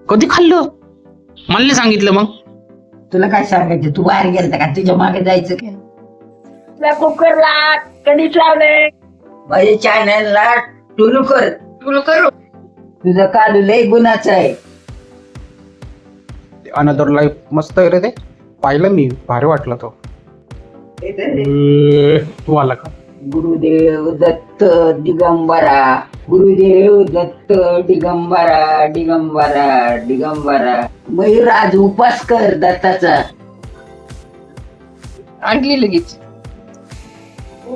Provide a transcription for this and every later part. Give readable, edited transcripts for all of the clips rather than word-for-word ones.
कधी खाल्लं? मला नाही सांगितलं मग. तुला काय सांगायचं, तू बाहेर गेलता का? तुझ्या मागे जायचं काय? कुकरला कधीच लावले माझ्या चॅनलला टुलू कर. तुला करू तुझं कालू लय गुणाचं आहे. अनदर लाईफ मस्त आहे रे ते. पाहिलं मी, भारी वाटलं तो. तू आला का? गुरुदेव दत्त दिगंबरा, गुरुदेव दत्त दिगंबरा, दिगंबरा दिगंबरा. मयूर आज उपास कर दत्ताचा. आणली लगेच.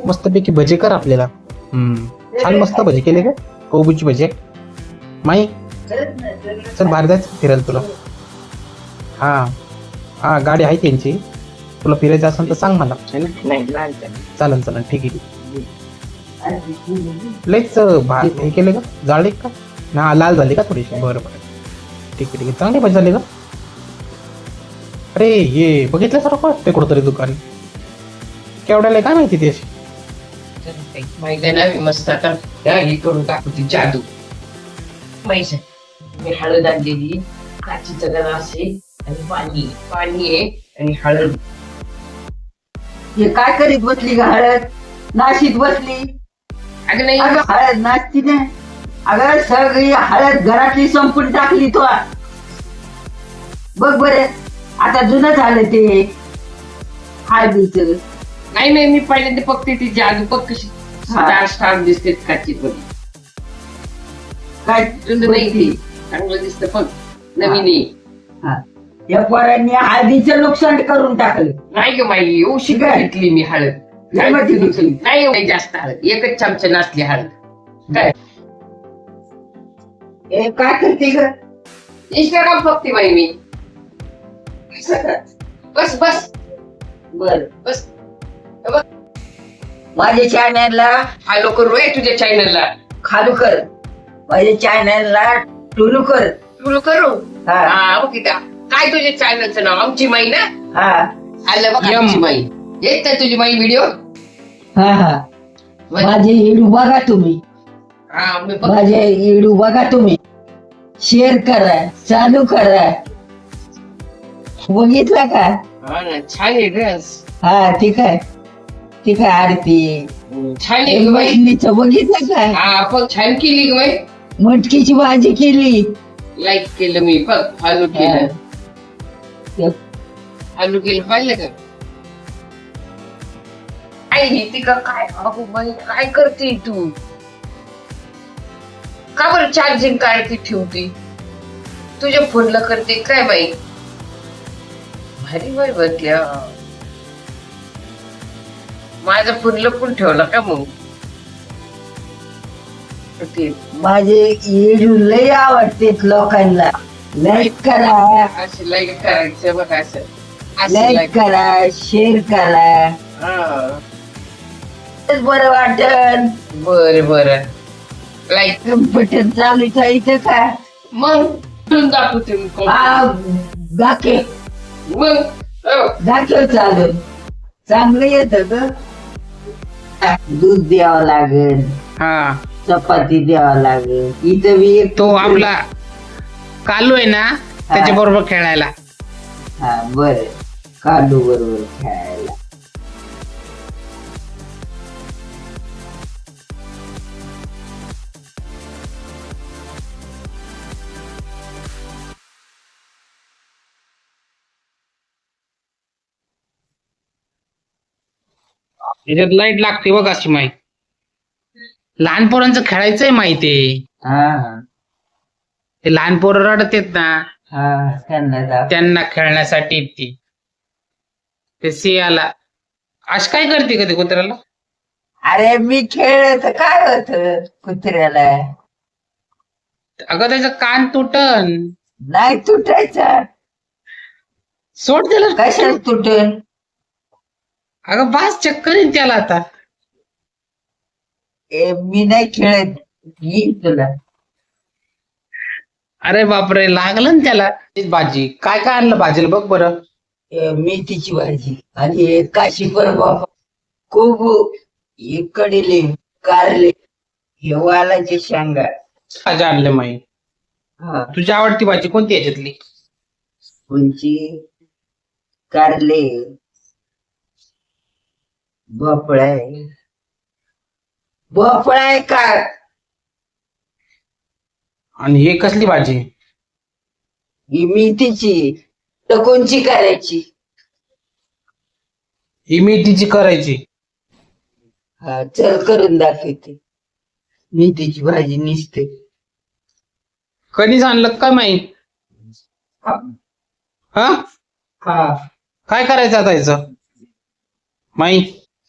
मस्तपैकी भजे कर आपल्याला. छान मस्त भजे केले का? कोबीची भजे. माई चल बाहेर जायचं फिरायला तुला. हा हा, गाडी आहे त्यांची. तुला फिरायचं असेल तर सांग मला. नाही चालन चालन, ठीक आहे. लईच हे केले का? जाळले का? ना लाल झाली का थोडीशी? बरं बरं, ठीक आहे ठीक आहे. चांगली भजी झाली का? अरे हे बघितलं सर का ते कुठंतरी दुकान केवढ्याला काय माहिती ती अशी. माहिती नाही मस्त. आता हे करून टाकू ती जादू. माहिती मी हळद आणलेली, काचीचं गलास आहे आणि पाणी आहे आणि हळद. हे काय करीत बसली का? हळद नाशीत बसली. अगं नाही अगं हळद नाचती नाही. अगं सगळी हळद घरातली संपून टाकली तो. बघ बरे, आता जुनं झालं ते हळदीच. नाही मी पहिल्यांदा फक्त ती जादू बघ कशी स्टार स्टार दिसते काची मध्ये. काय जुनं नाही ती चांगलं दिसतं पण नवीन आहे. हा. या पोरांनी हळदीचं नुकसान करून टाकलं. नाही ग बाई, एवढी काय? घेतली मी हळद. लय मोठी घेतली. नाही एवढी जास्त हळद, एकच चमचा नाचली हळद. काय हे काय करते ग? इंस्टाग्राम बघते बाई मी. बस बस बर, बस. माझ्या चॅनलला फॉलो करू रे तुझ्या चॅनलला. खालू कर, माझ्या चॅनलला टुलू कर. तुला करू. हा हा बघ इथं. काय तुझ्या चॅनलचं नाव? आमची माई ना. हा आलं बघ यम. आमची माई. येत नाही तुझी माई व्हिडिओ. हा हा. माझे इडू बघा तुम्ही, हा मी बघ. माझे इडू बघा तुम्ही. शेअर करा, चालू करा. बघितलं का? हा ना, छान आहे ड्रेस. हा ठीक आहे, ठीक आहे. आरती छान आहे ग बाई. मछलीचं बघितलं का? हा पण छान केली ग बाई. मटकीची भाजी केली. लाईक केलं मी बघ. फॉलो केलं. फॉलो केलं पाहिलं का? काय घेते का काय? अगो बाई काय करते तू? का बरं चार्जिंग काढते ठेवते? तुझ्या फोनला करते काय बाई? भारी बाई बदल्या. माझा फोन लपून ठेवला का मग? ते माझे इडू लय आवडते लोकांना. लाईक करा, असं लाईक करायचं बघ. असं असं लाईक like. करा, शेअर करा. हा. बरं वाटन. बर लाईक बटन चालू ठेवायचं का? मग करून दाखवते मी कोण. हा गाके मग हो. गाके चालू चांगलं येत ग. दूध द्यावं लागेल, हा, चपाती द्यावं लागेल. इथं बी एक तो आपला कालू आहे ना, त्याच्या बरोबर खेळायला. हा बर, कालू बरोबर खेळायला. त्याच्यात लाईट लागते बघ अशी माई. लहान पोरांचं खेळायचंय माहिती. हा ते लहान पोरं रडत येत ना, हा त्यांना दाखव. त्यांना खेळण्यासाठी ती. ते सियाला अश काय करते का ते कुत्र्याला? अरे मी खेळत काय होत कुत्र्याला? अगं त्याचं कान तुटन. नाही तुटायचा. सोड त्याला. कशाला तुटन? अगं बास चक्कर येईन त्याला आता. मी नाही खेळत. येईन तुला. अरे बापरे, लागलं ना त्याला. भाजी काय काय आणलं भाजीला बघ बरं. मेथीची भाजी आणि काशी बाबा खूप इकडे कारले हे वालाचे शेंगा. भाजी आणले माई. हा तुझी आवडती भाजी कोणती याच्यातली? कोणची? कारले, भोपळा आहे. भोपळा आहे का? आणि हे कसली भाजी? ही मेथीची. तर कोणची करायची? ही मेथीची करायची. हा चल करून दाखवते. मेथीची भाजी निसते. कणीस आणलं काय माही? हा हा काय करायचं आता याचं माही?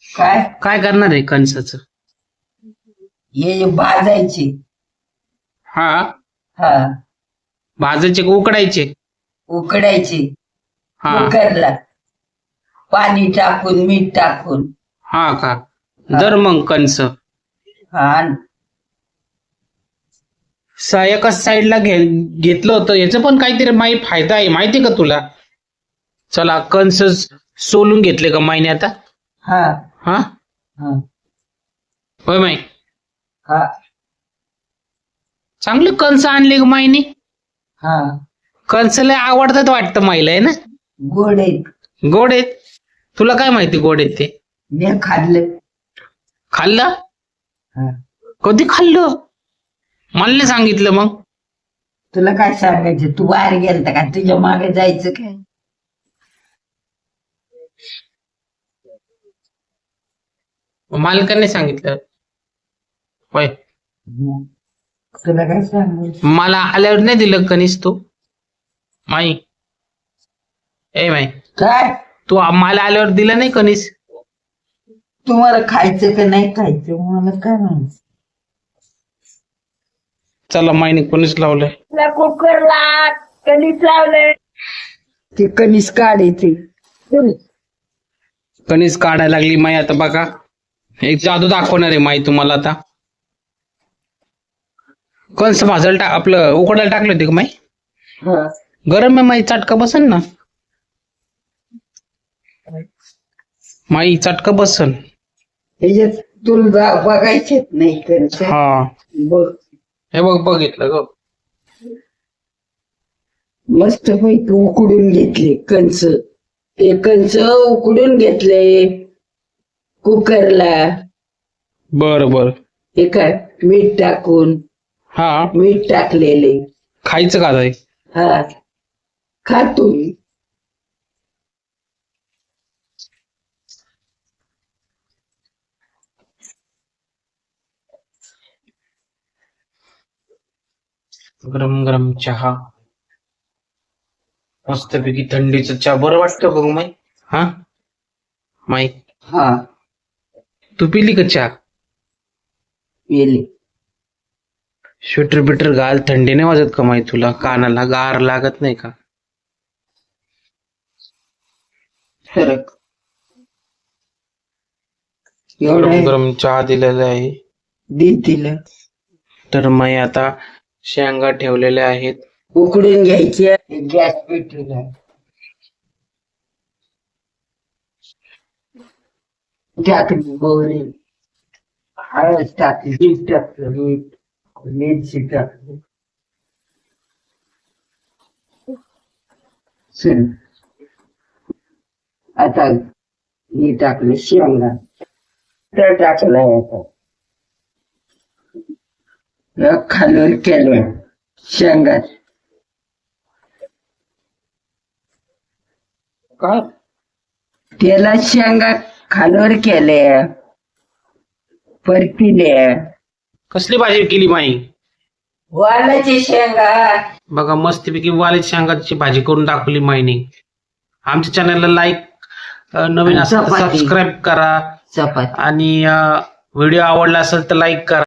काय? काय करणार आहे कणसाचं? हे भाजायचे. हा हा भाजायचे का उकडायचे? उकडायचे. हा कुकरला पाणी टाकून मीठ टाकून. हा का? जर मग कणस हा एका साईडला घेतलं होतं. याचं पण काहीतरी माही फायदा आहे माहिती का तुला? चला कणस सोलून घेतले का माईने आता? हा हा हा होय माई. हा चांगले कणस आणले का माईने? हा कणस लय आवडतात वाटतं माईला आहे ना? गोड आहेत. गोड आहेत. तुला काय माहिती गोड आहेत ते? मी खाल्लं. खाल्लं? हा. कधी खाल्लं? मला नाही सांगितलं मग. तुला काय सांगायचं? तू बाहेर गेलता का? तुझ्या मागे जायचं काय? मालकाने सांगितलं होय. तुला काय सांगायचं? मला आल्यावर नाही दिलं कणीस तू माई? ए माई काय? तू मला आल्यावर दिलं नाही कणीस? तुम्हाला खायचं का नाही खायचं मला काय माहिती. चला माईने कणीस लावलंय. कुकरला कणीस लावलंय. ते कणीस काढायचे. कणीस काढायला लागली माई. आता बघा एक जादू दाखवणार आहे माई तुम्हाला. आता कणस भाजायला आपलं उकडायला टाकलं होते का माई? हा. गरम आहे माई. चटका बसन ना माई? चटका बसन. ह्याच्यात तुला बघायचेच नाही कणीस. हा बघ हे बघ बघितलं ग. मस्त पैकी उकडून घेतले कणस. ते कणस उकडून घेतले कुकरला. बर बर. हे काय मीठ टाकून. हा मीठ टाकलेले. खायचं का ताई? हा खातो मी. गरम गरम चहा मस्तपैकी थंडीचं चहा बरं वाटतं बघ माई. हा माई हा तू पिली का चहा? पेले. स्वेटर बिटर घाल. थंडी नाही वाजत का माई तुला? कानाला गार लागत नाही का? फरक गरम एवढं गरम चहा दिलेला आहे. दे तिला. तर माई आता शेंगा ठेवलेल्या आहेत. उकडून घ्यायचे. गॅस पेटवला. टाकली मोहरी. हळद टाकली. मीठ टाकलं. मीठ मिरची टाकली. चल. आता हे टाकलं शेंगा. तर टाकलाय आता. खालून केलं शेंगा. काय त्याला शेंगा खालवर केल्या. परतील्या. कसली भाजी केली माई? वालाची शेंगा. बघा मस्तपैकी वाले शेंगाची भाजी करून दाखवली माईने. आमच्या चॅनलला लाईक नवीन असेल तर चपाती. सबस्क्राईब करा. चपाती. आणि व्हिडिओ आवडला असेल तर लाईक करा.